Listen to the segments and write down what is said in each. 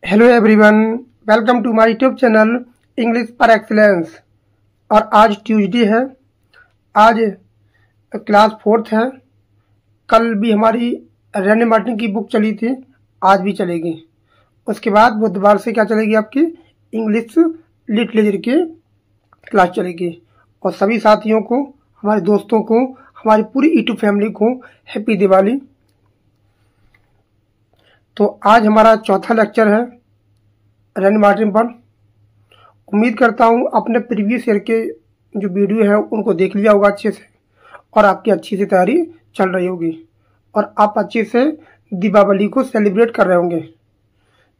Hello everyone, welcome to my YouTube channel English par excellence. और आज Tuesday है। आज क्लास 4th है। कल भी हमारी रेने मार्टिन की बुक चली थी, आज भी चलेगी। उसके बाद बुधवार से क्या चलेगी, आपकी इंग्लिश लिटरेचर की क्लास चलेगी। और सभी साथियों को, हमारे दोस्तों को, हमारी पूरी यूट्यूब फैमिली को हैप्पी दिवाली। तो आज हमारा चौथा लेक्चर है रेने मार्टिन पर। उम्मीद करता हूँ अपने प्रीवियस ईयर के जो वीडियो हैं उनको देख लिया होगा अच्छे से, और आपकी अच्छी से तैयारी चल रही होगी, और आप अच्छे से दीपावली को सेलिब्रेट कर रहे होंगे।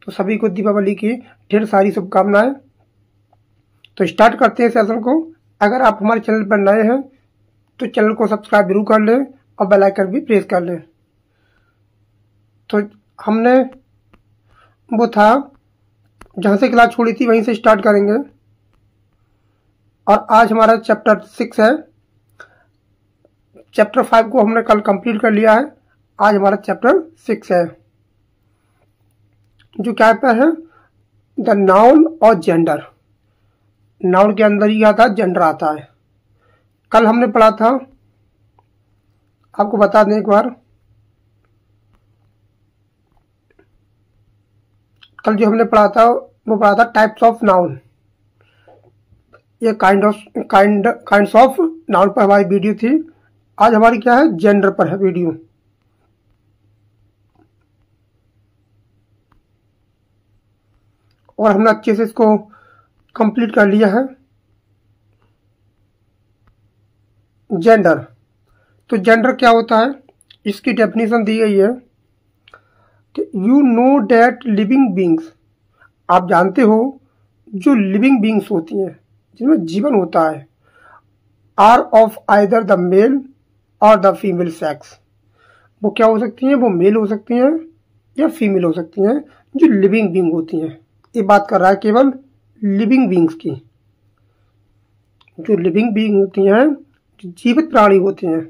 तो सभी को दीपावली की ढेर सारी शुभकामनाएं। तो स्टार्ट करते हैं सेशन को। अगर आप हमारे चैनल पर नए हैं तो चैनल को सब्सक्राइब जरूर कर लें और बेल आइकन भी प्रेस कर लें। तो हमने वो था जहाँ से क्लास छोड़ी थी वहीं से स्टार्ट करेंगे। और आज हमारा चैप्टर 6 है। चैप्टर 5 को हमने कल कंप्लीट कर लिया है। आज हमारा चैप्टर 6 है, जो क्या है, द नाउन और जेंडर। नाउन के अंदर ही आता है, जेंडर आता है। कल हमने पढ़ा था, आपको बता दें एक बार, कल जो हमने पढ़ा था वो पढ़ा था टाइप्स ऑफ नाउन। ये काइंड्स ऑफ नाउन पर हमारी वीडियो थी। आज हमारी क्या है, जेंडर पर है वीडियो। और हमने अच्छे से इसको कंप्लीट कर लिया है। जेंडर, तो जेंडर क्या होता है, इसकी डेफिनेशन दी गई है कि you know that living beings, आप जानते हो जो लिविंग बींग्स होती हैं, जिनमें जीवन होता है, are of either the male और द फीमेल सेक्स। वो क्या हो सकती हैं, वो मेल हो सकती हैं या फीमेल हो सकती हैं, जो लिविंग बींग होती हैं। ये बात कर रहा है केवल लिविंग बींग्स की। जो लिविंग बींग होती हैं, जो जीवित प्राणी होते हैं,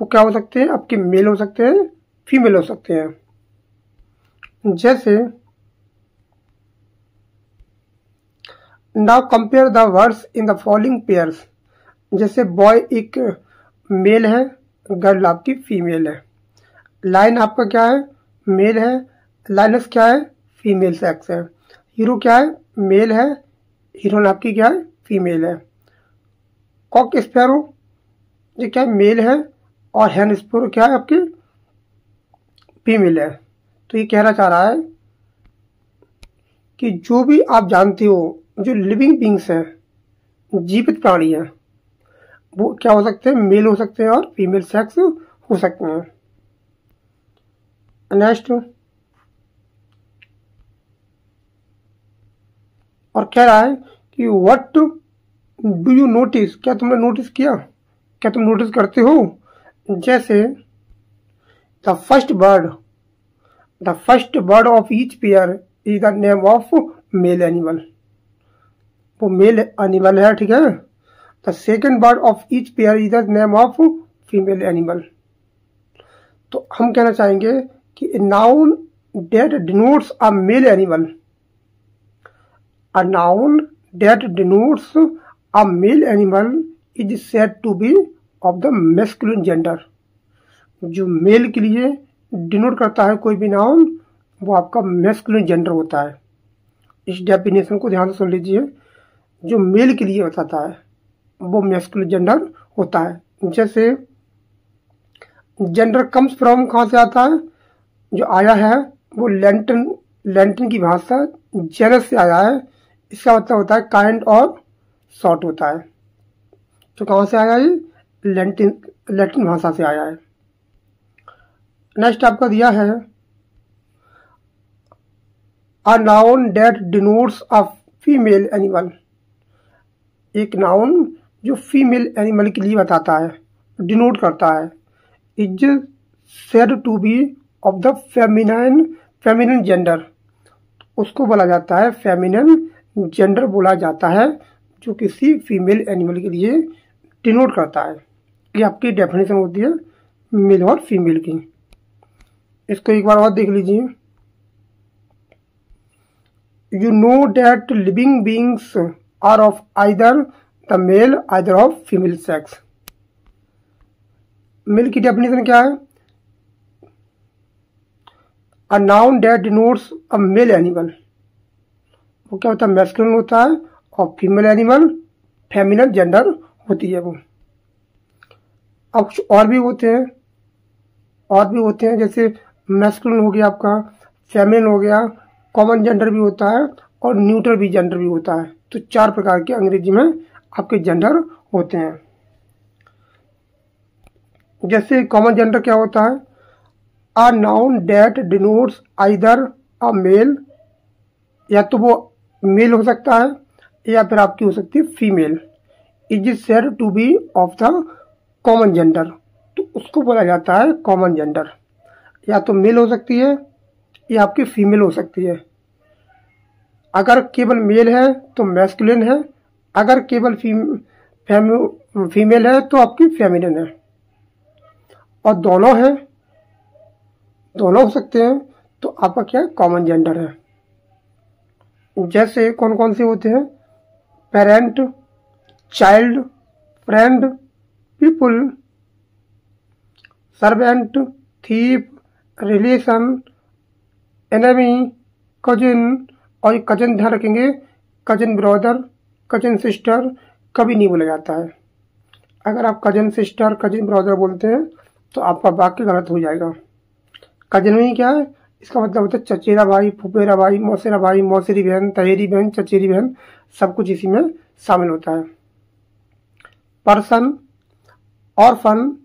वो क्या हो सकते हैं, आपके मेल हो सकते हैं, फीमेल हो सकते हैं। जैसे now compare the words in the following pairs. जैसे बॉय एक मेल है, गर्ल आपकी फीमेल है। लाइन आपका क्या है, मेल है। लाइनस क्या है, फीमेल सेक्स है। हीरो क्या है, मेल है। हीरोइन आपकी क्या है, फीमेल है। कॉक स्पैरो ये क्या है, मेल है। और हैन स्पैरो क्या है, आपकी फीमेल है। तो ये कहना चाह रहा है कि जो भी आप जानते हो, जो लिविंग बींग्स हैं, जीवित प्राणी हैं, वो क्या हो सकते हैं, मेल हो सकते हैं और फीमेल सेक्स हो सकते हैं। नेक्स्ट, और कह रहा है कि व्हाट डू यू नोटिस, क्या तुमने नोटिस किया, क्या तुम नोटिस करते हो। जैसे the first bird of each pair is the name of male animal. वो मेल एनिमल है, ठीक है। The second bird of each pair is the name of female animal. तो हम कहना चाहेंगे कि noun that denotes a male animal, a noun that denotes a male animal is said to be of the masculine gender। जो mail के लिए denote करता है कोई भी नाउन, वो आपका मैस्कुलिन जेंडर होता है। इस डेफिनेशन को ध्यान से सुन लीजिए। जो मेल के लिए बताता है वो मैस्कुलिन जेंडर होता है। जैसे जेंडर कम्स फ्रॉम कहाँ से आता है, जो आया है वो लैटिन की भाषा जेनस से आया है। इसका मतलब होता है काइंड और शॉर्ट होता है। तो कहाँ से आया, ये लैटिन भाषा से आया है। नेक्स्ट आपका दिया है a noun that denotes a female animal. एक नाउन जो फीमेल एनिमल के लिए बताता है, डिनोट करता है, is said to be of the feminine gender. उसको बोला जाता है फेमिनिन जेंडर बोला जाता है, जो किसी फीमेल एनिमल के लिए डिनोट करता है। ये आपकी डेफिनेशन होती है मेल और फीमेल की। इसको एक बार और देख लीजिए। You know that living beings are of either the male, either of female sex. Male की डेफिनेशन क्या है? A noun that denotes a male animal. वो क्या होता है? मैस्कुलिन होता है, और फीमेल एनिमल फेमिनिन जेंडर होती है वो। अब कुछ और भी होते हैं, जैसे मैस्कुलिन हो गया आपका, फेमिनिन हो गया, कॉमन जेंडर भी होता है, और न्यूट्रल भी जेंडर भी होता है। तो 4 प्रकार के अंग्रेजी में आपके जेंडर होते हैं। जैसे कॉमन जेंडर क्या होता है? A noun that denotes either a male, या तो वो मेल हो सकता है या फिर आपकी हो सकती है female. Is is said to be of the common gender, तो उसको बोला जाता है कॉमन जेंडर। या तो मेल हो सकती है या आपकी फीमेल हो सकती है। अगर केवल मेल है तो मैस्कुलिन है, अगर केवल फीमेल है तो आपकी फेमिनिन है, और दोनों हो सकते हैं तो आपका क्या है? कॉमन जेंडर है। जैसे कौन कौन से होते हैं? Parent, child, friend, people, servant, thief, relation, enemy, cousin. और कजिन ध्यान रखेंगे, कजिन ब्रदर, कजिन सिस्टर कभी नहीं बोला जाता है। अगर आप कजिन सिस्टर, कजिन ब्रदर बोलते हैं तो आपका वाक्य गलत हो जाएगा। कजिन में क्या है? इसका मतलब होता है चचेरा भाई, फुफेरा भाई, मौसेरा भाई, मौसेरी बहन, तहेरी बहन, चचेरी बहन, सब कुछ इसी में शामिल होता है। Person, orphan,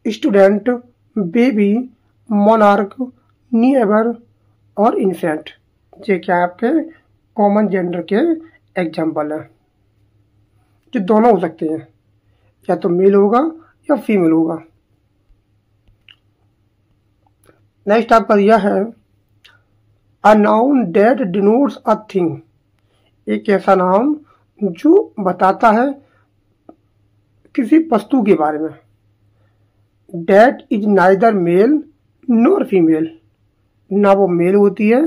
student, baby, monarch, neighbour और इन्फेंट, ये क्या है? आपके कॉमन जेंडर के एग्जाम्पल है, जो दोनों हो सकते हैं, या तो मेल होगा या फीमेल होगा। नेक्स्ट आपका दिया है a noun that denotes a thing, एक ऐसा नाउन जो बताता है किसी वस्तु के बारे में। That is neither male nor female, ना वो मेल होती है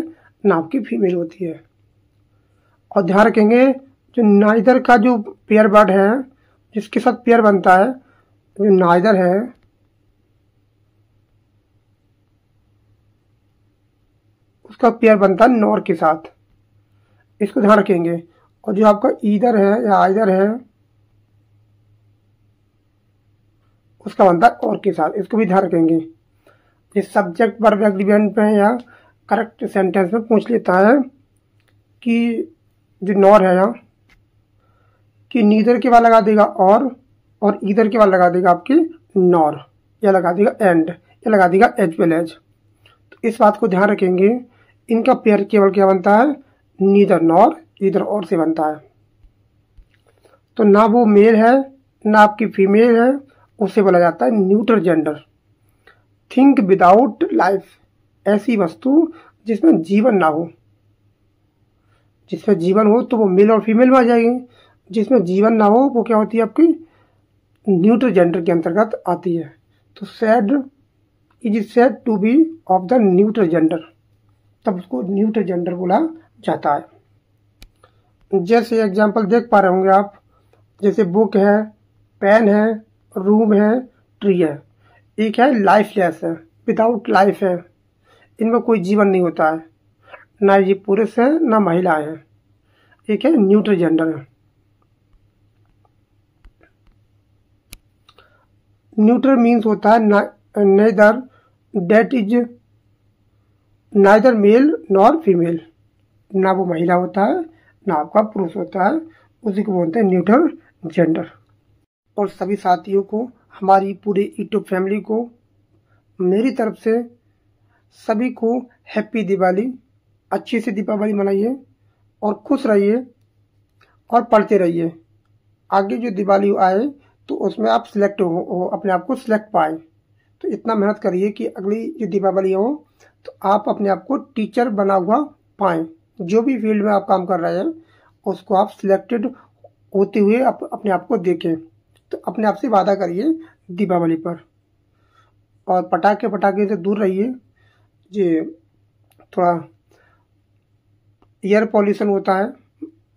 ना आपकी फीमेल होती है। और ध्यान रखेंगे, जो नाइदर का जो पेयर वर्ड है, जिसके साथ पेयर बनता है, जो नाइदर है उसका पेयर बनता है नॉर के साथ, इसको ध्यान रखेंगे। और जो आपका ईदर है या आइदर है उसका बनता है और के साथ, इसको भी ध्यान रखेंगे। ये सब्जेक्ट वर्ब एग्रीमेंट में या करेक्ट सेंटेंस में पूछ लेता है कि जो नॉर है यहाँ कि नीदर के बाद लगा देगा और ईदर के बाद लगा देगा आपकी नॉर, या लगा देगा एंड, या लगा देगा एज वेल एज। तो इस बात को ध्यान रखेंगे, इनका पेयर केवल क्या बनता है? नीदर नॉर, ईदर और से बनता है। तो ना वो मेल है ना आपकी फीमेल है, उसे बोला जाता है neutral gender. Think without life, ऐसी वस्तु जिसमें जीवन ना हो। जिसमें जीवन हो तो वो मेल और फीमेल में आ जाएगी, जिसमें जीवन ना हो वो क्या होती है? आपकी न्यूट्रल जेंडर के अंतर्गत आती है। तो said is said to be of the neutral gender, तब उसको न्यूट्रल जेंडर बोला जाता है। जैसे एग्जाम्पल देख पा रहे होंगे आप, जैसे बुक है, पेन है, रूम है, ट्री है। एक है लाइफलेस है, विदाउट लाइफ है, इनमें कोई जीवन नहीं होता है, ना ये पुरुष है ना महिलाएं हैं। एक है न्यूट्रल जेंडर है। न्यूट्रल मीन्स होता है neither, that is neither male nor female, ना वो महिला होता है ना आपका पुरुष होता है, उसी को बोलते हैं न्यूट्रल जेंडर। और सभी साथियों को, हमारी पूरी यूट्यूब फैमिली को मेरी तरफ से सभी को हैप्पी दिवाली। अच्छी से दीपावली मनाइए और खुश रहिए और पढ़ते रहिए। आगे जो दिवाली आए तो उसमें आप सिलेक्ट हो, अपने आप को सिलेक्ट पाए। तो इतना मेहनत करिए कि अगली जो दीपावली हो तो आप अपने आप को टीचर बना हुआ पाएँ। जो भी फील्ड में आप काम कर रहे हैं उसको आप सिलेक्टेड होते हुए अपने आप को देखें। तो अपने आप से वादा करिए दीपावली पर, और पटाखे से दूर रहिए। ये थोड़ा एयर पॉल्यूशन होता है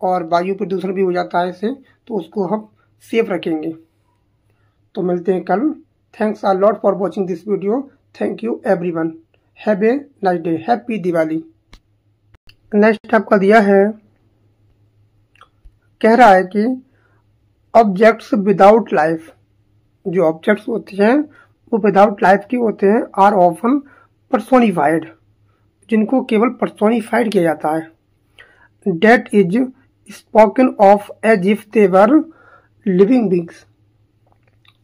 और वायु प्रदूषण भी हो जाता है इससे, तो उसको हम सेफ रखेंगे। तो मिलते हैं कल। Thanks a lot for watching this video. Thank you everyone. Have a nice day. Happy Diwali. Next आपका दिया है, कह रहा है कि ऑब्जेक्ट्स विदाउट लाइफ, जो ऑब्जेक्ट्स होते हैं वो विदाउट लाइफ के होते हैं, आर ऑफन पर्सोनिफाइड, जिनको केवल पर्सोनिफाइड किया जाता है। That is spoken of as if they were living beings,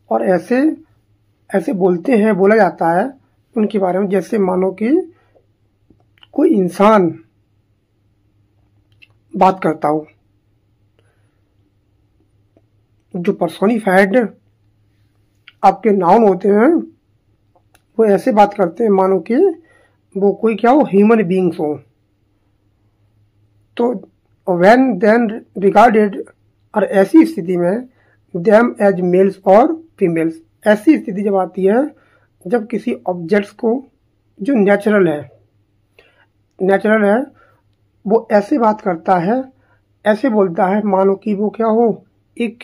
और ऐसे बोलते हैं, बोला जाता है उनके बारे में जैसे मानो कि कोई इंसान बात करता हो। जो पर्सोनिफाइड आपके नाउन होते हैं वो ऐसे बात करते हैं मानो कि वो कोई क्या हो, ह्यूमन बीइंग्स हो। तो व्हेन देन रिगार्डेड, और ऐसी स्थिति में देम एज मेल्स और फीमेल्स, ऐसी स्थिति जब आती है जब किसी ऑब्जेक्ट्स को जो नेचुरल है वो ऐसे बात करता है, ऐसे बोलता है मानो कि वो क्या हो, एक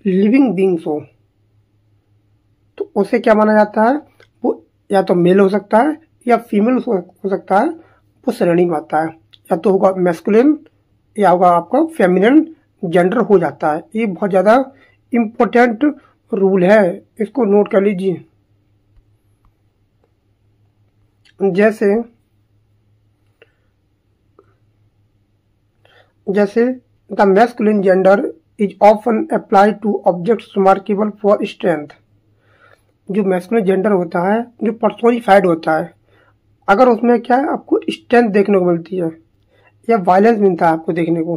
लिविंग बीइंग्स हो, तो उसे क्या माना जाता है, वो या तो मेल हो सकता है या फीमेल हो सकता है, वो श्रेणी में आता है। या तो होगा मैस्कुलिन या होगा आपका फेमिनिन जेंडर हो जाता है। ये बहुत ज़्यादा इम्पोर्टेंट रूल है, इसको नोट कर लीजिए। जैसे the masculine gender is often applied two objects remarkable for strength. जो मैस्कुलिन जेंडर होता है, जो पर्सोनिफाइड होता है, अगर उसमें क्या है, आपको स्ट्रेंथ देखने को मिलती है या वायलेंस मिलता है आपको देखने को,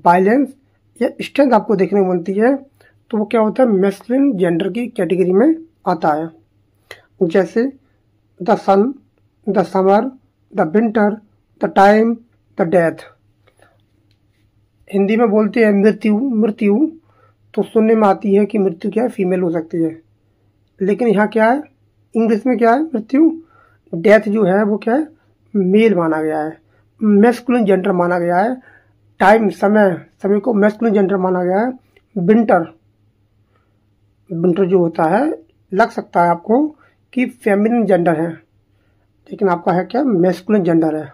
वायलेंस या स्ट्रेंथ आपको देखने को मिलती है, तो वो क्या होता है, मैस्कुलिन जेंडर की कैटेगरी में आता है। जैसे the sun, the summer, the winter, the time, the death. Hindi में बोलते हैं मृत्यु, तो सुनने में आती है कि मृत्यु क्या है, फीमेल हो सकती है, लेकिन यहाँ क्या है, इंग्लिश में क्या है, मृत्यु, डेथ जो है वो क्या है, मेल माना गया है, मैस्कुलिन जेंडर माना गया है। टाइम, समय को मैस्कुलिन जेंडर माना गया है। विंटर जो होता है, लग सकता है आपको कि फेमिनिन जेंडर है, लेकिन आपका है क्या, मैस्कुलिन जेंडर है।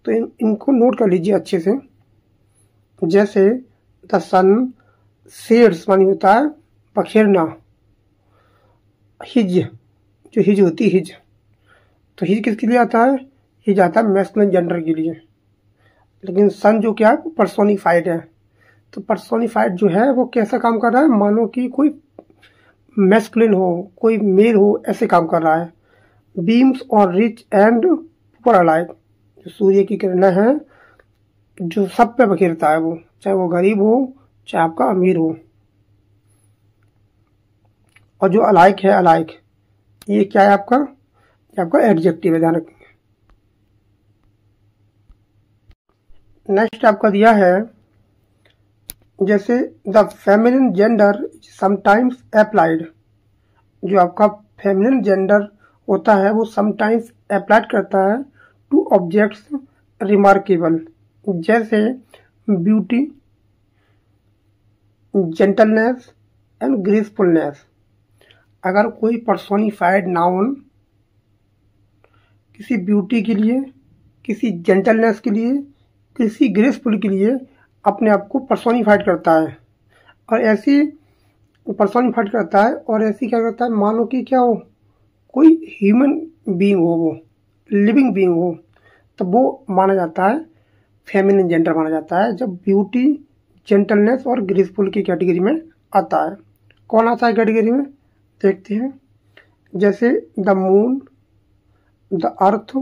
तो इनको नोट कर लीजिए अच्छे से। जैसे द सन, शेड्स मानी होता है पखेरना, हिज, जो हिज होती है, हिज, तो हिज किसके लिए आता है, हिज आता है मैस्कुलिन जेंडर के लिए। लेकिन सन जो क्या है, पर्सोनिफाइड है, तो पर्सोनिफाइड जो है वो कैसा काम कर रहा है, मानो कि कोई मैस्कुलिन हो, कोई मेल हो, ऐसे काम कर रहा है। Beams on rich and poor alike, जो सूर्य की किरणें हैं जो सब पे बखेरता है, वो चाहे वो गरीब हो चाहे आपका अमीर हो। और जो अलाइक है, अलाइक ये क्या है आपका, ये आपका एडजेक्टिव है, ध्यान रखेंगे। नेक्स्ट आपका दिया है, जैसे the feminine gender sometimes applied. जो आपका फेमिनिन जेंडर होता है वो समटाइम्स अप्लाइड करता है टू ऑब्जेक्ट्स रिमार्केबल, जैसे ब्यूटी, जेंटलनेस एंड ग्रेसफुलनेस। अगर कोई पर्सोनिफाइड नाउन किसी ब्यूटी के लिए, किसी जेंटलनेस के लिए, किसी ग्रेसफुल के लिए अपने आप को पर्सोनिफाइड करता है, और ऐसी पर्सोनिफाइड करता है, और ऐसी क्या करता है, मानो कि क्या हो, कोई ह्यूमन बीइंग हो, वो लिविंग बीइंग हो, तो वो माना जाता है फेमिनिन जेंडर माना जाता है, जब ब्यूटी, जेंटलनेस और ग्रेसफुल की कैटेगरी में आता है। कौन आता है कैटेगरी में, देखते हैं। जैसे the moon, the earth,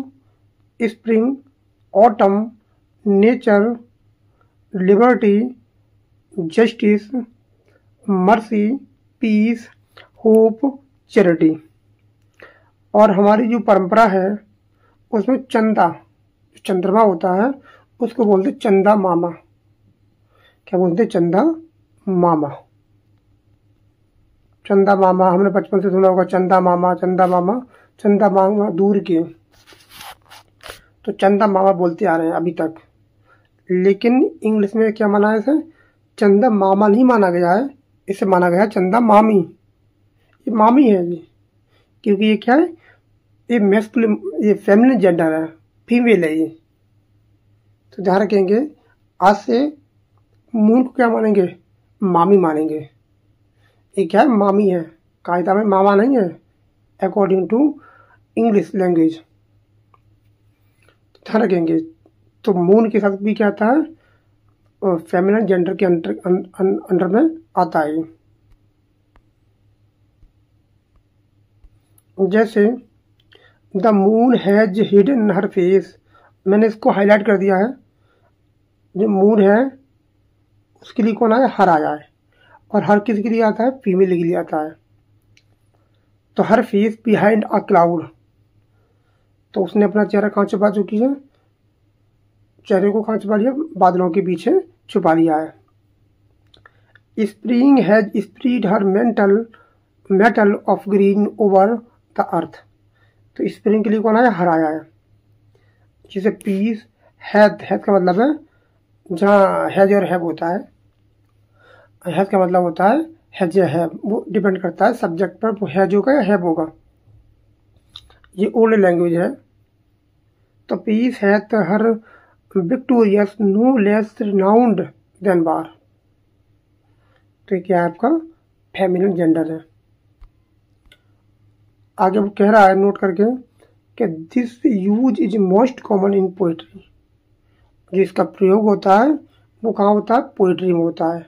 spring, autumn, nature, liberty, justice, mercy, peace, hope, charity. और हमारी जो परंपरा है उसमें चंद्रमा होता है, उसको बोलते चंदा मामा। क्या बोलते, चंदा मामा। चंदा मामा हमने बचपन से सुना होगा, चंदा मामा, चंदा मामा, चंदा मामा दूर के। तो चंदा मामा बोलते आ रहे हैं अभी तक, लेकिन इंग्लिश में क्या माना है इसे? चंदा मामा नहीं माना गया है, इसे माना गया है चंदा मामी। ये मामी है जी, क्योंकि ये क्या है, ये मैस्कुलिन, ये फेमिनिन जेंडर है, फीमेल है ये। तो ध्यान रखेंगे, आज से मून को क्या मानेंगे? मामी मानेंगे। ये क्या है? मामी है, कायदा में मामा नहीं है अकॉर्डिंग टू इंग्लिश लैंग्वेज। ध्यान रखेंगे। तो मून के साथ भी क्या आता है? फेमिनिन जेंडर के अंडर में आता है। जैसे the moon has hidden her face, मैंने इसको हाईलाइट कर दिया है। जो मून है उसके लिए कौन आया? हर आया है। और हर किसके लिए आता है? फीमेल के लिए आता है। तो हर फेस बिहाइंड अ क्लाउड, तो उसने अपना चेहरा कहाँ छुपा चुकी है? चेहरे को कहाँ छुपा लिया? बादलों के पीछे छुपा लिया है। Spring has spread her metal of green over the earth, तो स्प्रिंग के लिए कौन आया? हर आया है। जैसे पीस हैज का मतलब है जहाँ हैज और हैव होता है, हैज का मतलब होता है हैज या हैव, वो डिपेंड करता है सब्जेक्ट पर, वो हैज होगा या हैव होगा। ये ओल्ड लैंग्वेज है। तो peace hath her victorious no less renowned than war, तो क्या है? आपका फेमिनिन जेंडर है। आगे वो कह रहा है नोट करके कि this use is most common in poetry, जिसका प्रयोग होता है वो कहाँ होता है? पोइट्री में होता है।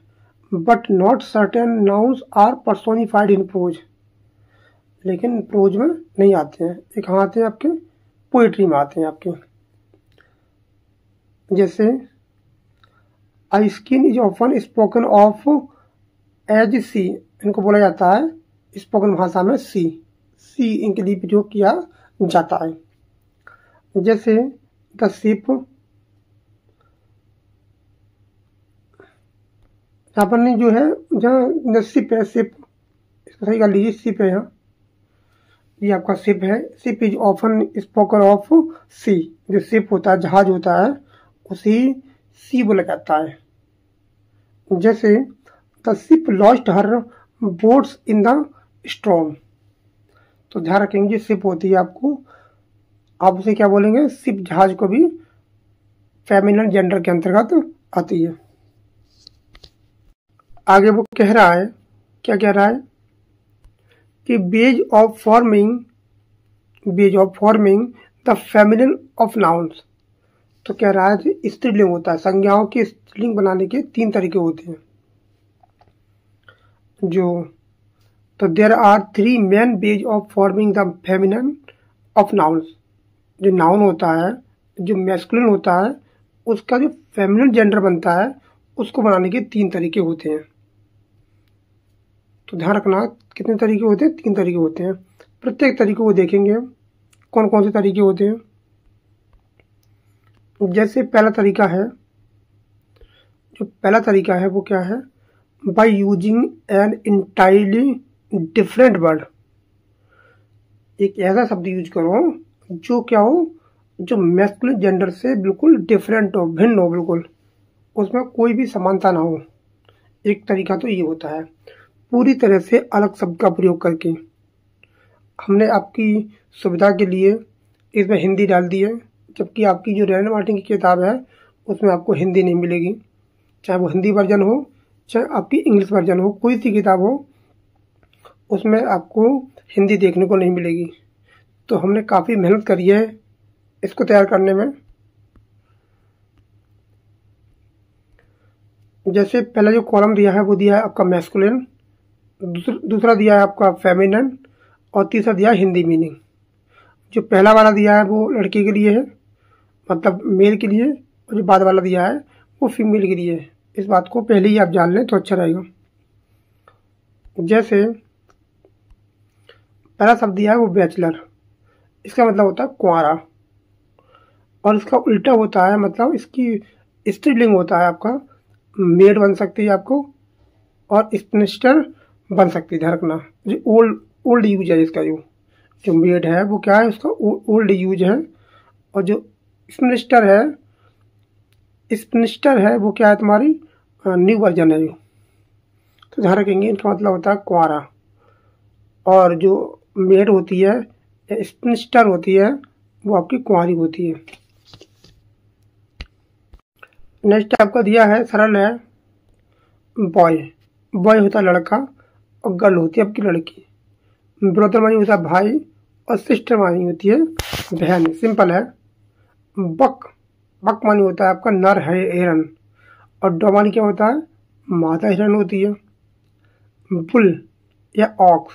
But not certain nouns are personified in prose, लेकिन प्रोज में नहीं आते हैं। ये कहाँ आते हैं? आपके पोइट्री में आते हैं आपके। जैसे eye skin is often spoken of as she, इनको बोला जाता है स्पोकन भाषा में सी इनके लिए प्रयोग किया जाता है। जैसे द शिप, यहाँ पर नहीं जो है, जहाँ शिप है, शिप इसको सही कर लीजिए, शिप है यहाँ, ये आपका शिप है। Ship is often spoken of she, जो शिप होता है, जहाज होता है, उसी सी बोला जाता है। जैसे the ship lost her boats in the storm, तो ध्यान रखेंगे शिप होती है आपको, आप उसे क्या बोलेंगे? शिप, जहाज को भी फेमिनिन जेंडर के अंतर्गत आती है। आगे वो कह रहा है, क्या कह रहा है कि ways of forming the feminine of nouns, तो कह रहा है कि स्त्रीलिंग होता है, संज्ञाओं के स्त्रीलिंग बनाने के 3 तरीके होते हैं। तो there are 3 main ways of forming the feminine of nouns, जो नाउन होता है, जो मैस्कुलिन होता है, उसका जो फेमिनिन जेंडर बनता है, उसको बनाने के 3 तरीके होते हैं। तो ध्यान रखना, कितने तरीके होते हैं? 3 तरीके होते हैं। प्रत्येक तरीके को देखेंगे कौन कौन से तरीके होते हैं। जैसे पहला तरीका है, वो क्या है? By using an entirely different word, एक ऐसा शब्द यूज करो जो क्या हो? जो मैस्कुलिन जेंडर से बिल्कुल डिफरेंट हो, भिन्न हो, बिल्कुल उसमें कोई भी समानता ना हो। एक तरीका तो ये होता है। पूरी तरह से अलग शब्द का प्रयोग करके, हमने आपकी सुविधा के लिए इसमें हिंदी डाल दी है, जबकि आपकी जो रैन मार्टिन की किताब है उसमें आपको हिंदी नहीं मिलेगी, चाहे वो हिंदी वर्जन हो चाहे आपकी इंग्लिश वर्जन हो, कोई सी किताब हो उसमें आपको हिंदी देखने को नहीं मिलेगी। तो हमने काफ़ी मेहनत करी है इसको तैयार करने में। जैसे पहला जो कॉलम दिया है वो दिया है आपका मैस्कुलिन, दूसरा दिया है आपका फेमिनिन, और तीसरा दिया है हिंदी मीनिंग। जो पहला वाला दिया है वो लड़के के लिए है, मतलब मेल के लिए, और जो बाद वाला दिया है वो फीमेल के लिए है। इस बात को पहले ही आप जान लें तो अच्छा रहेगा। जैसे पहला शब्द दिया है वो बैचलर, इसका मतलब होता है कुंवारा, और इसका उल्टा होता है, मतलब इसकी स्त्रीलिंग होता है आपका मेड बन सकती है आपको, और स्पिनिस्टर बन सकती है। ध्यान रखना, जो ओल्ड यूज है इसका, जो मेड है वो क्या है? उसका ओल्ड यूज है, और जो स्पिनिस्टर है वो क्या है तुम्हारी न्यू वर्जन है जो, तो ध्यान रखेंगे इनका मतलब होता है कुंवारा। और जो मेड होती है या स्पिनिस्टर होती है वो आपकी कुंवारी होती है। नेक्स्ट आपका दिया है सरल है बॉय। बॉय होता है लड़का और गर्ल होती है आपकी लड़की। ब्रदर मानी होता है भाई और सिस्टर मानी होती है बहन। सिंपल है। बक मानी होता है आपका नर है हिरन और डॉ मानी क्या होता है मादा हिरन होती है। बुल या ऑक्स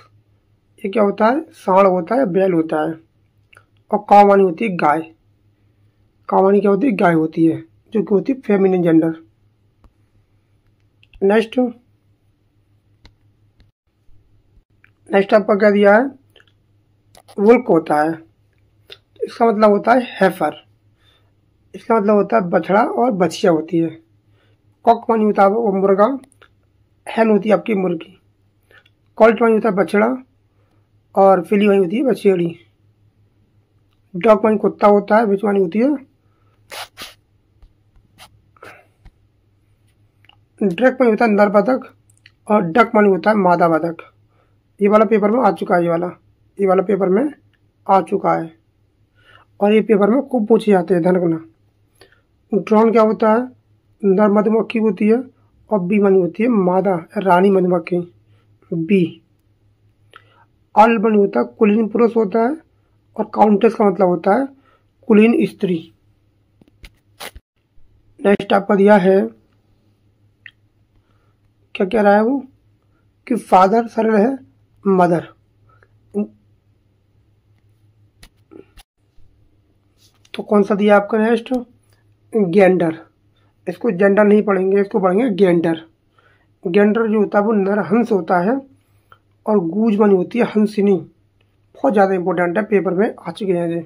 ये क्या होता है सांड होता है बैल होता है। और काव मानी होती है गाय। काव मानी क्या होती है गाय होती है जो कि होती है फेमिनिन जेंडर। नेक्स्ट आपका क्या दिया है वुल्क होता है, इसका मतलब होता है हेफर। इसका मतलब होता है बछड़ा और बछिया होती है। कॉक मानी होता है वो मुर्गा, हैन होती है आपकी मुर्गी। कॉल्ट मानी होता है बछड़ा और फिली मानी होती है बछेड़ी। डॉग मानी कुत्ता होता है, विच मानी होती है ड्रक मानी होता है नर बतख और डक मानी होता है मादा बतख। ये वाला पेपर में आ चुका है, ये वाला पेपर में आ चुका है और ये पेपर में खूब पूछे जाते हैं। ध्यान रखना। ड्रोन क्या होता है नर मधुमक्खी होती है और बी मानी होती है मादा रानी मधुमक्खी बी। ऑल मानी होता है कुलीन पुरुष होता है और काउंटेस का मतलब होता है कुलीन स्त्री। नेक्स्ट आपका दिया है क्या कह रहा है वो कि फादर सरल है मदर। तो कौन सा दिया आपका नेक्स्ट गेंडर। इसको जेंडर नहीं पढ़ेंगे, इसको पढ़ेंगे गेंडर। गेंडर जो होता है वो नर हंस होता है और गूंज मानी होती है हंसिनी। बहुत ज़्यादा इंपॉर्टेंट है, पेपर में आ चुके हैं ये।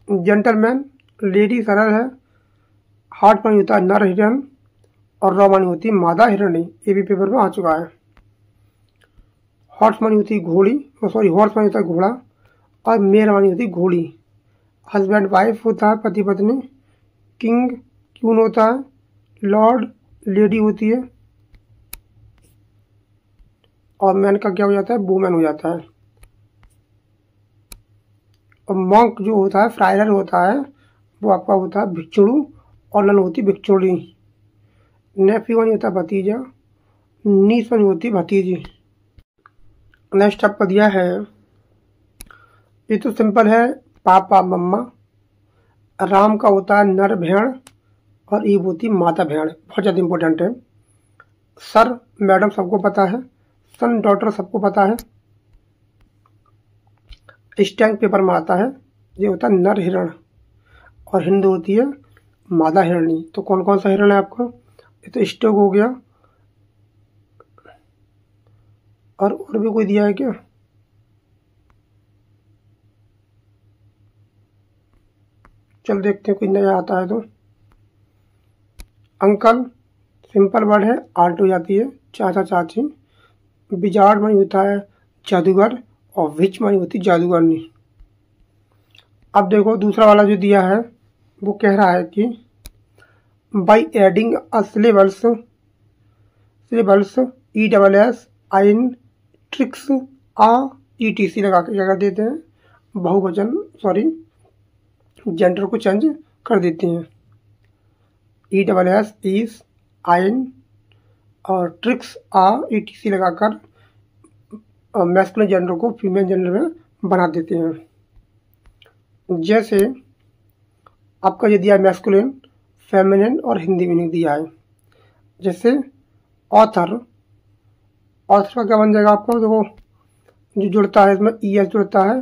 जेंटलमैन लेडी सरल है। हार्ट मानी होता है नर हिरन और रॉ मानी होती है मादा हिरणी। ये भी पेपर में आ चुका है। हॉर्स मानी होती है घोड़ी, हॉर्स मानी होता है घोड़ा और मेयर मानी होती है घोड़ी। हस्बैंड वाइफ होता है पति पत्नी। किंग क्यून होता है। लॉर्ड लेडी होती है और मैन का क्या हो जाता है वुमेन हो जाता है। और मॉन्क जो होता है फ्रायर होता है वो आपका होता है भिक्षुड़ू और लन होती है भिक्षुड़ी। नेफ्यू मानी होता है भतीजा। नीस मानी होती है भतीजी। नेक्स्ट आपका दिया है ये तो सिंपल है पापा मम्मा। राम का होता है नर भेड़ और ईव होती माता भेड़। बहुत ज़्यादा इंपॉर्टेंट है। सर मैडम सबको पता है। सन डॉटर सबको पता है। स्टैंक पेपर में आता है। ये होता है नर हिरण और हिंदू होती है मादा हिरणी। तो कौन कौन सा हिरण है आपका ये तो स्टोक हो गया और भी कोई दिया है क्या चल देखते हैं कोई नया आता है तो। अंकल सिंपल वर्ड है आल्ट हो जाती है चाचा चाची। विजार्ड मानी होता है जादूगर और विच मानी होती है जादूगरनी। अब देखो दूसरा वाला जो दिया है वो कह रहा है कि by adding a syllables ESS tricks ETC लगा के क्या कर देते हैं बहुवचन जेंडर को चेंज कर देते हैं। ESS इस आइन और ट्रिक्स ETC लगाकर मैस्कुलिन जेंडर को फीमेल जेंडर में बना देते हैं। जैसे आपका ये दिया मैस्कुलिन फेमिनिन और हिंदी मीनिंग दिया है। जैसे ऑथर का क्या बन जाएगा आपका देखो जो जुड़ता है इसमें ES जुड़ता है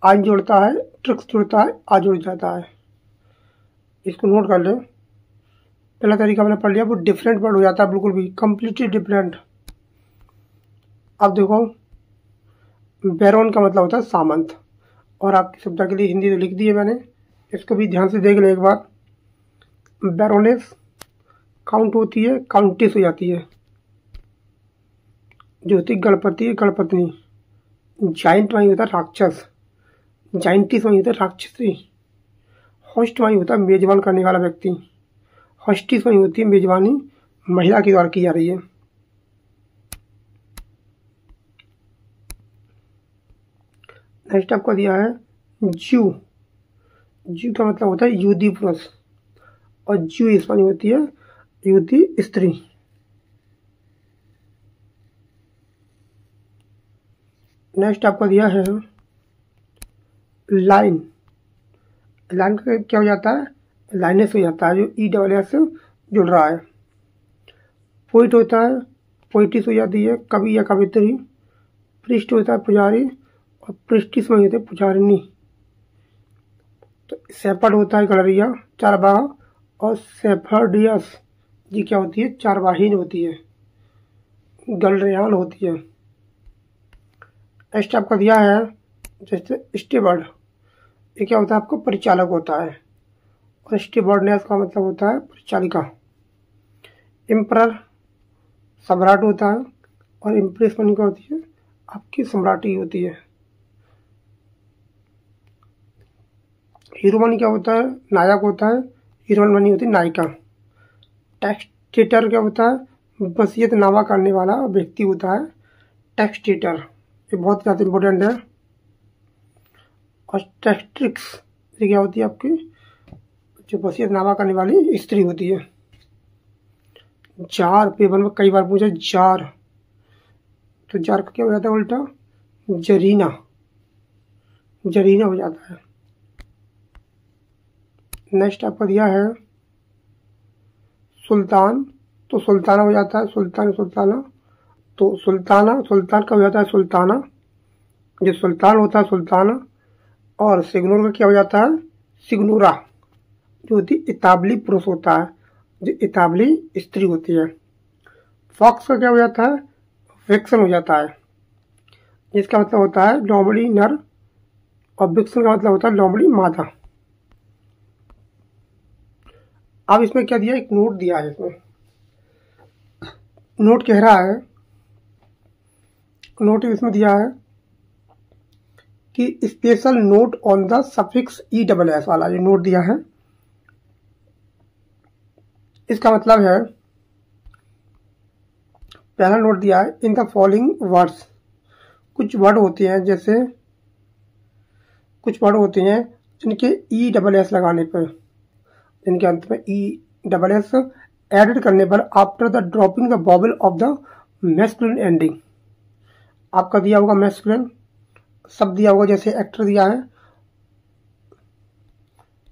आइन जुड़ता है ट्रिक्स जुड़ता है आ जुड़ जाता है। इसको नोट कर ले। पहला तरीका मैंने पढ़ लिया वो डिफरेंट वर्ड हो जाता है बिल्कुल भी कंप्लीटली डिफरेंट। अब देखो बैरोन का मतलब होता है सामंत और आपकी सुविधा के लिए हिंदी तो लिख दी है मैंने, इसको भी ध्यान से देख लें एक बार। बैरोनेस काउंट होती है काउंटेस हो जाती है जो होती है गणपति गणपत्नी। जाइंट वही होता है राक्षस। जाइंटिस वही होता है राक्षसी। होस्ट मानी होता है मेजबान करने वाला व्यक्ति, होस्टिस मानी होती है मेजबानी महिला के द्वारा की जा रही है। नेक्स्ट आपको दिया है ज्यू, ज्यू का मतलब होता है यहूदी पुरुष, और ज्यूइश मानी होती है यहूदी स्त्री। नेक्स्ट आपको दिया है लाइन, लाइन का क्या हो जाता है, लाइनेस हो जाता है, जो ई डबल एस से जुड़ रहा है। पोइट होता है, पोइटिस हो जाती है कवि या कवित्री। प्रिस्ट होता है पुजारी, और प्रिस्टिस में होते हैं पुजारिनी। तो सेपर्ड होता है गडरिया चारवाहा, और सेफर्डियस जी क्या होती है, चारवाहीन होती है, गलरियान होती है। नेक्स्ट आपका दिया है जैसे स्टेवर्ड, ये क्या होता है आपको, परिचालक होता है, और स्टेवर्डनेस का मतलब होता है परिचालिका। एम्परर सम्राट होता है, और इम्प्रेस मनी क्या होती है, आपकी सम्राटी होती है। हीरो मनी क्या होता है, नायक होता है, हीरोइन मनी होती है नायिका। टेक्सटेटर क्या होता है, वसीयतनामा करने वाला व्यक्ति होता है टेक्सटेटर, ये बहुत ज़्यादा इंपॉर्टेंट है। और टेक्स्ट्रिक्स ये क्या होती है आपकी, जो वसीयतनामा करने वाली स्त्री होती है। जार पेपर में कई बार पूछा जार, तो जार का क्या हो जाता है उल्टा, जरीना, जरीना हो जाता है। नेक्स्ट आपका दिया है सुल्तान, तो सुल्ताना हो जाता है सुल्तान, सुल्ताना, तो सुल्ताना, सुल्तान का हो जाता है सुल्ताना, जो सुल्तान होता है सुल्ताना। और सिग्नोर का क्या हो जाता है, सिग्नोरा, जो होती है इताबली पुरुष होता है, जो इताबली स्त्री होती है। फॉक्स का क्या हो जाता है, विक्सन हो जाता है, जिसका मतलब होता है लोमड़ी नर, और विक्सन का मतलब होता है लोमड़ी मादा। अब इसमें क्या दिया, एक नोट दिया है, इसमें नोट कह रहा है, नोट इसमें दिया है कि special note on the suffix E double S वाला जो नोट दिया है, इसका मतलब है, पहला नोट दिया है इन द फॉलोइंग वर्ड्स, कुछ वर्ड होते हैं, जैसे कुछ वर्ड होते हैं जिनके ई डबल एस लगाने पर, जिनके अंत में ई डबल एस एडेड करने पर after the dropping the vowel of the masculine ending. आपका दिया होगा मैस्कुलिन शब्द दिया होगा, जैसे एक्टर दिया है,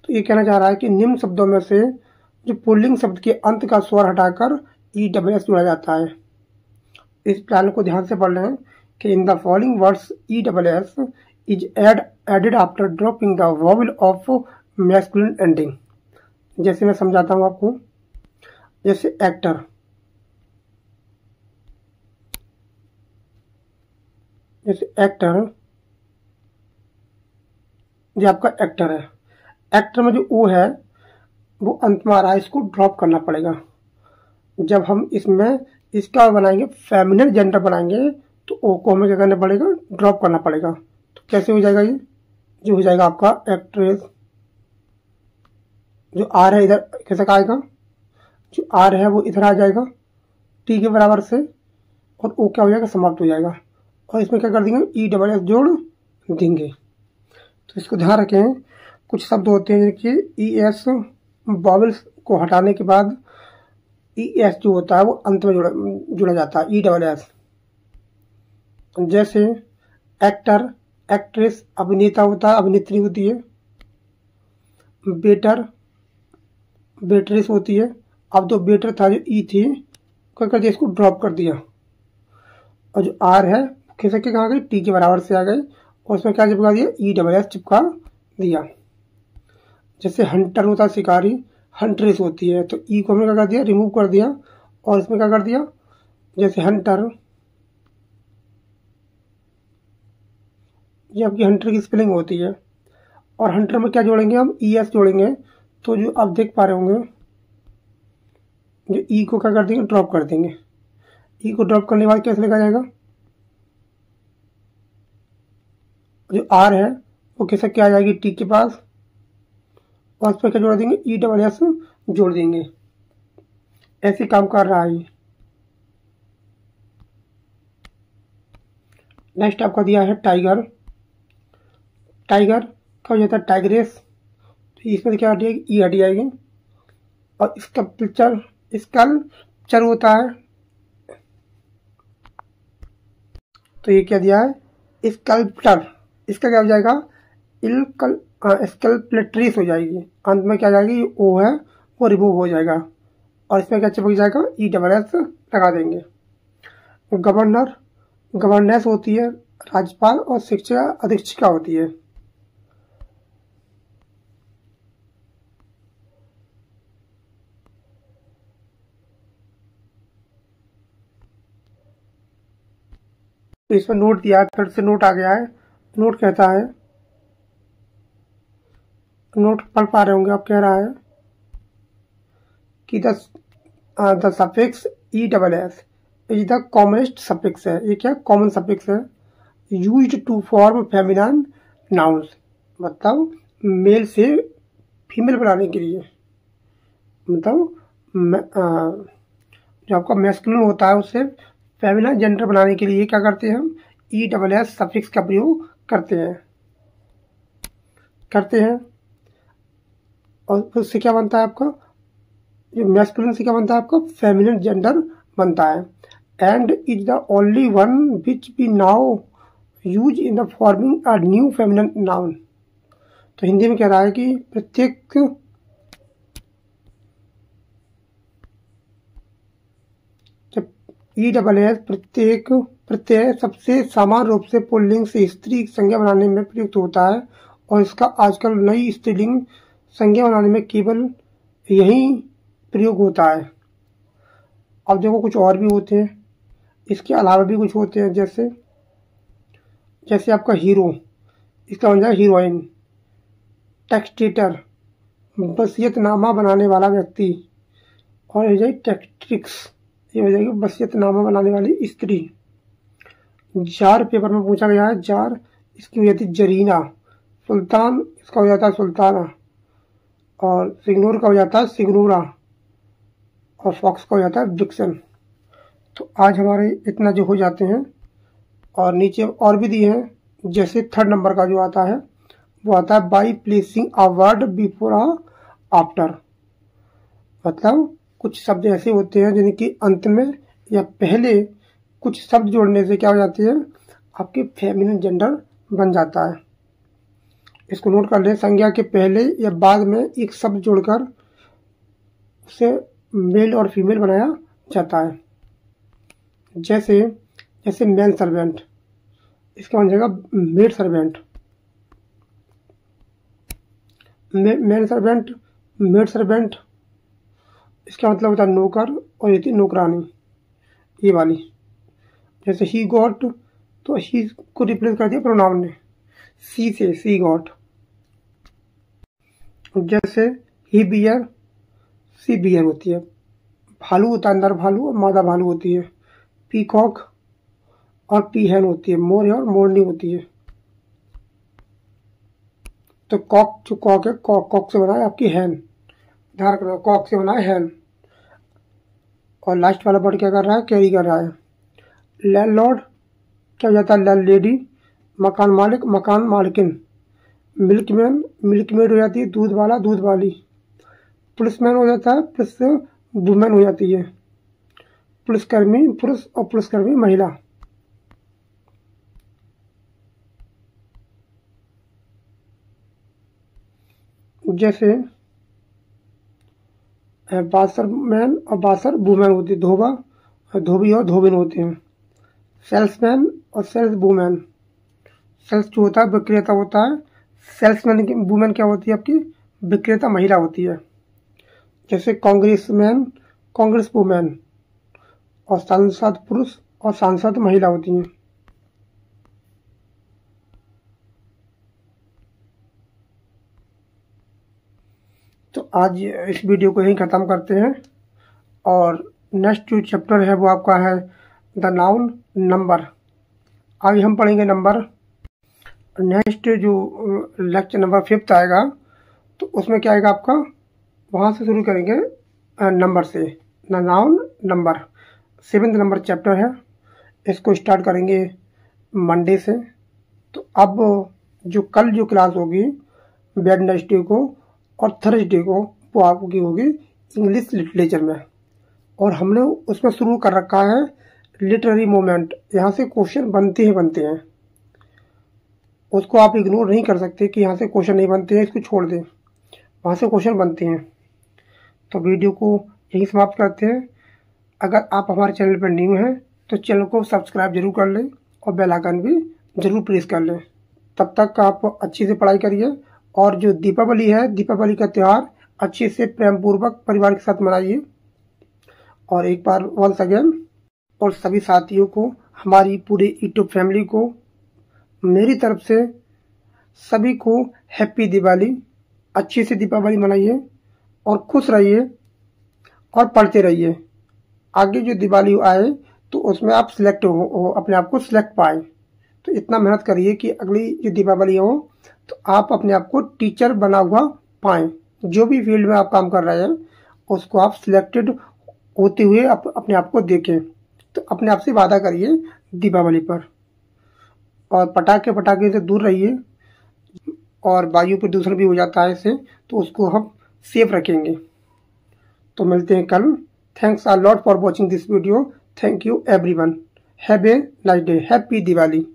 तो ये कहना चाह रहा है कि निम्न शब्दों में से जो पुल्लिंग शब्द के अंत का स्वर हटाकर ई डबल एस जोड़ा जाता है। इस प्लान को ध्यान से पढ़ लें कि in the following words E double S is added after dropping the vowel of masculine ending. जैसे मैं समझाता हूँ आपको, जैसे एक्टर, जैसे एक्टर, ये आपका एक्टर है, एक्टर में जो ओ है वो अंत में आ रहा है, इसको ड्रॉप करना पड़ेगा। जब हम इसमें इसका बनाएंगे फेमिनिन जेंडर बनाएंगे, तो ओ को हमें क्या करना पड़ेगा, ड्रॉप करना पड़ेगा। तो कैसे हो जाएगा, ये जो हो जाएगा आपका एक्ट्रेस, जो आर है इधर कैसे आएगा, जो आर है वो इधर आ जाएगा टी के बराबर से, और ओ क्या हो जाएगा, समाप्त हो जाएगा। और इसमें क्या कर देंगे, ई डबल एस जोड़ देंगे। तो इसको ध्यान रखें, कुछ शब्द होते हैं जिनकी ई एस वॉवल्स को हटाने के बाद ई एस जो होता है वो अंत में जुड़ा जाता है, ई डबल एस। जैसे एक्टर, एक्ट्रेस अभिनेता होता है, अभिनेत्री होती है। बेटर, बेटरेस होती है। अब जो बेटर था, जो ई थी, क्या कर दिया, इसको ड्रॉप कर दिया, और जो आर है खिसक के कहाँ गई, टी के बराबर से आ गई, और उसमें क्या चिपका दिया, ई डबल एस चिपका दिया। जैसे हंटर होता है शिकारी, हंट्रेस होती है, तो ई को हमने क्या कर दिया, रिमूव कर दिया, और इसमें क्या कर दिया, जैसे हंटर, ये आपकी हंटर की स्पेलिंग होती है। और हंटर में क्या जोड़ेंगे हम, ई एस जोड़ेंगे। तो जो आप देख पा रहे होंगे, जो ई को क्या कर देंगे, ड्रॉप कर देंगे। ई को ड्रॉप करने के बाद कैसे लिखा जाएगा, जो आर है वो खिसक के आ जाएगी टी के पास, और उस पर क्या जोड़ देंगे, ESS जोड़ देंगे। ऐसे काम कर रहा है। नेक्स्ट आपका दिया है टाइगर। टाइगर क्या हो जाता है, टाइग्रेस, तो इसमें क्या हट जाएगी, ई हट जाएगी। और इसका स्कल्पचर होता है, तो ये क्या दिया है, स्कल्पटर। इसका क्या हो जाएगा, स्कल्पट्रिस हो जाएगी। अंत में क्या जाएगी, ओ है वो रिमूव हो जाएगा और इसमें क्या चिपक जाएगा, ESS लगा देंगे। गवर्नर, गवर्नेंस होती है राज्यपाल, और शिक्षा अधीक्षिका होती है। तो इसमें नोट दिया है, फिर से नोट आ गया है। नोट कहता है, नोट पढ़ पा रहे होंगे आप, कह रहा है कि the suffix ESS is the commonest suffix है। ये क्या कॉमन सफिक्स है, used to form feminine nouns, मतलब मेल से फीमेल बनाने के लिए, मतलब जो आपका मैस्कुलिन होता है उससे फेमिनाइन जेंडर बनाने के लिए क्या करते हैं हम, ESS सफिक्स का प्रयोग करते हैं। और उससे क्या बनता है आपका, जो मैस्कुलिन से क्या बनता है आपका, फेमिनिन जेंडर बनता है। And is the only one which we now use in the forming a new feminine noun. तो हिंदी में कह रहा है कि प्रत्येक ESS प्रत्यय सबसे समान रूप से पुल्लिंग से स्त्री संज्ञा बनाने में प्रयुक्त होता है, और इसका आजकल नई स्त्रीलिंग संज्ञा बनाने में केवल यही प्रयोग होता है। अब देखो कुछ और भी होते हैं, इसके अलावा भी कुछ होते हैं, जैसे आपका हीरो, इसका बन जाएगा हीरोइन। टेक्सटेटर, वसीयतनामा बनाने वाला व्यक्ति, और हो जाएगी टेक्ट्रिक्स, ये हो जाएगी वसीयतनामा बनाने वाली स्त्री। जार पेपर में पूछा गया है, जार इसकी हो जाती है जरीना। सुल्तान इसका हो जाता है सुल्ताना, और सिग्नोर का हो जाता है सिग्नूरा, और फॉक्स का हो जाता है विक्सन। तो आज हमारे इतना जो हो जाते हैं, और नीचे और भी दिए हैं, जैसे 3rd नंबर का जो आता है वो आता है by placing a word before after, मतलब कुछ शब्द ऐसे होते हैं जिनके अंत में या पहले कुछ शब्द जोड़ने से क्या हो जाती है, आपके फेमिनिन जेंडर बन जाता है। इसको नोट कर लें, संज्ञा के पहले या बाद में एक शब्द जोड़कर उसे मेल और फीमेल बनाया जाता है। जैसे मैन सर्वेंट, इसका बन जाएगा maid servant. Man servant, maid servant, इसका मतलब होता है नौकर, और ये थी नौकरानी, ये वाली। जैसे ही गॉट, तो ही को रिप्लेस कर दिया प्रोनाउन ने, सी से सी गॉट। जैसे ही बियर, सी बियर होती है। भालू होता है, अंदर भालू और मादा भालू होती है। पीकॉक और पीहैन होती है, मोर और मोरनी होती है। तो कॉक, जो कॉक है, कॉक से बना है आपकी हैन, ध्यान रखना, कॉक से बना है हैन। और लास्ट वाला वर्ड क्या कर रहा है, कैरी कर रहा है। लैंडलॉर्ड क्या हो जाता है, लैंड लेडी, मकान मालिक, मकान मालिकिन। मिल्कमैन, मिल्कमेड हो जाती है, दूध वाला, दूध वाली। पुलिसमैन हो जाता है, पुलिस वुमेन हो जाती है। पुलिसकर्मी पुरुष, और पुलिसकर्मी महिला। जैसे बासर मैन और बासर वुमेन होती है, धोबा, धोबी और धोबिन होते हैं। सेल्समैन और सेल्स वुमेन, सेल्स जो होता है विक्रेता होता है, सेल्समैन की वुमेन क्या होती है आपकी, विक्रेता महिला होती है। जैसे कांग्रेसमैन, कांग्रेस वुमेन, और सांसद पुरुष और सांसद महिला होती हैं। तो आज इस वीडियो को यहीं ख़त्म करते हैं, और नेक्स्ट जो चैप्टर है वो आपका है द नाउन नंबर। आगे हम पढ़ेंगे नंबर। नेक्स्ट जो लेक्चर नंबर 5 आएगा, तो उसमें क्या आएगा आपका, वहाँ से शुरू करेंगे नंबर से, noun number. 7th number chapter है, इसको स्टार्ट करेंगे मंडे से। तो अब जो कल जो क्लास होगी वेडनेसडे को और थर्सडे को, वो आपकी होगी इंग्लिश लिटरेचर में। और हमने उसमें शुरू कर रखा है लिटरेरी मोमेंट। यहाँ से क्वेश्चन बनते हैं, उसको आप इग्नोर नहीं कर सकते कि यहाँ से क्वेश्चन नहीं बनते हैं, इसको छोड़ दें, वहाँ से क्वेश्चन बनते हैं। तो वीडियो को यहीं समाप्त करते हैं। अगर आप हमारे चैनल पर न्यू हैं तो चैनल को सब्सक्राइब जरूर कर लें और बेल आइकन भी जरूर प्रेस कर लें। तब तक आप अच्छे से पढ़ाई करिए, और जो दीपावली है, दीपावली का त्यौहार अच्छे से प्रेम पूर्वक परिवार के साथ मनाइए। और एक बार वंस अगेन, और सभी साथियों को, हमारी पूरी यूट्यूब फैमिली को मेरी तरफ से सभी को हैप्पी दिवाली। अच्छे से दीपावली मनाइए और खुश रहिए और पढ़ते रहिए। आगे जो दिवाली आए तो उसमें आप सिलेक्ट हो, अपने आप को सिलेक्ट पाए। तो इतना मेहनत करिए कि अगली जो दीपावली हो तो आप अपने आप को टीचर बना हुआ पाएँ। जो भी फील्ड में आप काम कर रहे हैं उसको आप सिलेक्टेड होते हुए अपने आप को देखें। तो अपने आप से वादा करिए दीपावली पर, और पटाखे से दूर रहिए, और वायु प्रदूषण भी हो जाता है इससे, तो उसको हम सेफ रखेंगे। तो मिलते हैं कल। Thanks a lot for watching this video. Thank you everyone. Have a nice day. Happy Diwali.